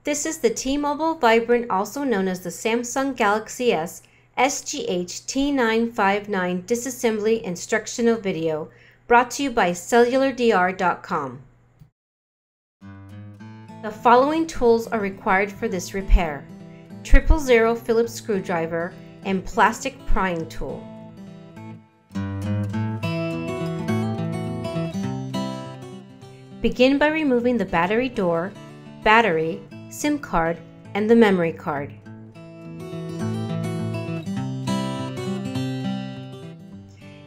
This is the T-Mobile Vibrant, also known as the Samsung Galaxy S SGH-T959 disassembly instructional video, brought to you by cellulardr.com. The following tools are required for this repair: 000 Phillips screwdriver and plastic prying tool. Begin by removing the battery door, battery, SIM card, and the memory card.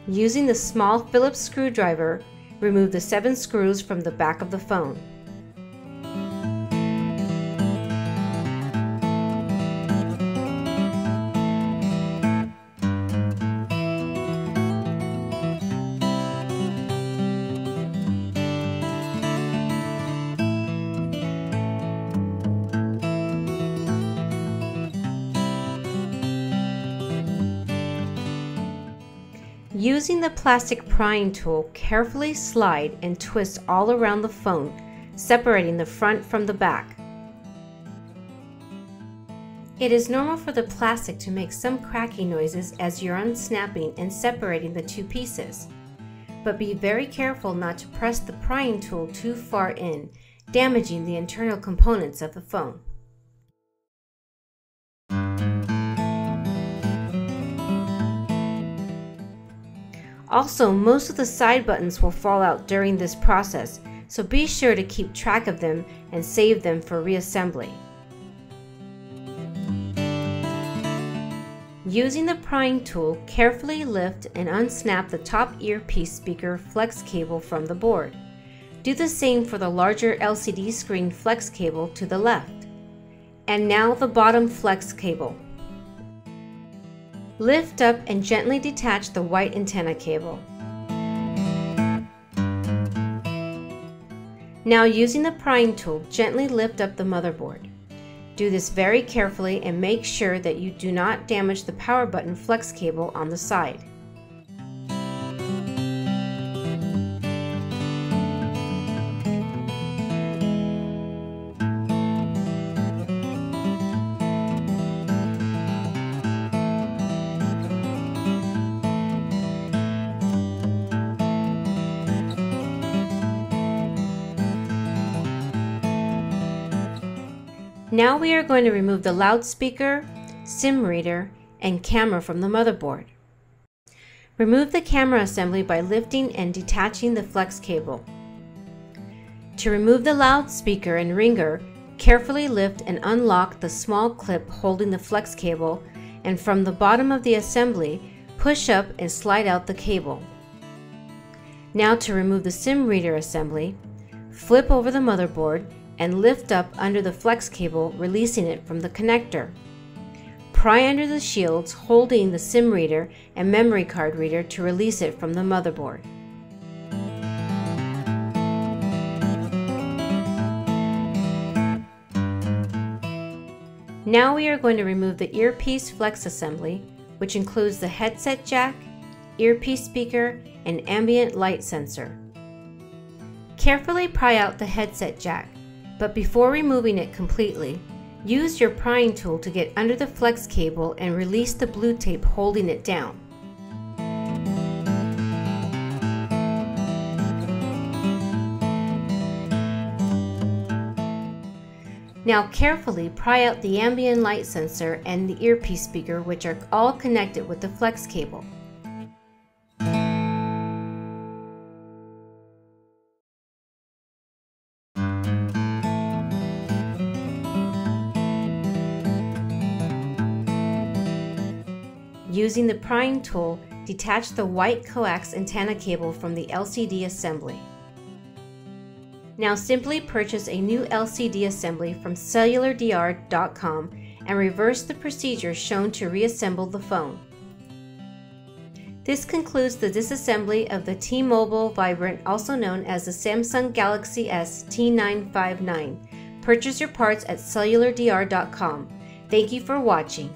Using the small Phillips screwdriver, remove the 7 screws from the back of the phone. Using the plastic prying tool, carefully slide and twist all around the phone, separating the front from the back. It is normal for the plastic to make some cracking noises as you're unsnapping and separating the two pieces. But be very careful not to press the prying tool too far in, damaging the internal components of the phone. Also, most of the side buttons will fall out during this process, so be sure to keep track of them and save them for reassembly. Using the prying tool, carefully lift and unsnap the top earpiece speaker flex cable from the board. Do the same for the larger LCD screen flex cable to the left. And now the bottom flex cable. Lift up and gently detach the white antenna cable. Now, using the prying tool, gently lift up the motherboard. Do this very carefully and make sure that you do not damage the power button flex cable on the side. Now we are going to remove the loudspeaker, SIM reader, and camera from the motherboard. Remove the camera assembly by lifting and detaching the flex cable. To remove the loudspeaker and ringer, carefully lift and unlock the small clip holding the flex cable, and from the bottom of the assembly, push up and slide out the cable. Now to remove the SIM reader assembly, flip over the motherboard and lift up under the flex cable, releasing it from the connector. Pry under the shields, holding the SIM reader and memory card reader to release it from the motherboard. Now we are going to remove the earpiece flex assembly, which includes the headset jack, earpiece speaker, and ambient light sensor. Carefully pry out the headset jack, but before removing it completely, use your prying tool to get under the flex cable and release the blue tape holding it down. Now carefully pry out the ambient light sensor and the earpiece speaker, which are all connected with the flex cable. Using the prying tool, detach the white coax antenna cable from the LCD assembly. Now simply purchase a new LCD assembly from cellulardr.com and reverse the procedure shown to reassemble the phone. This concludes the disassembly of the T-Mobile Vibrant, also known as the Samsung Galaxy S T959. Purchase your parts at cellulardr.com. Thank you for watching.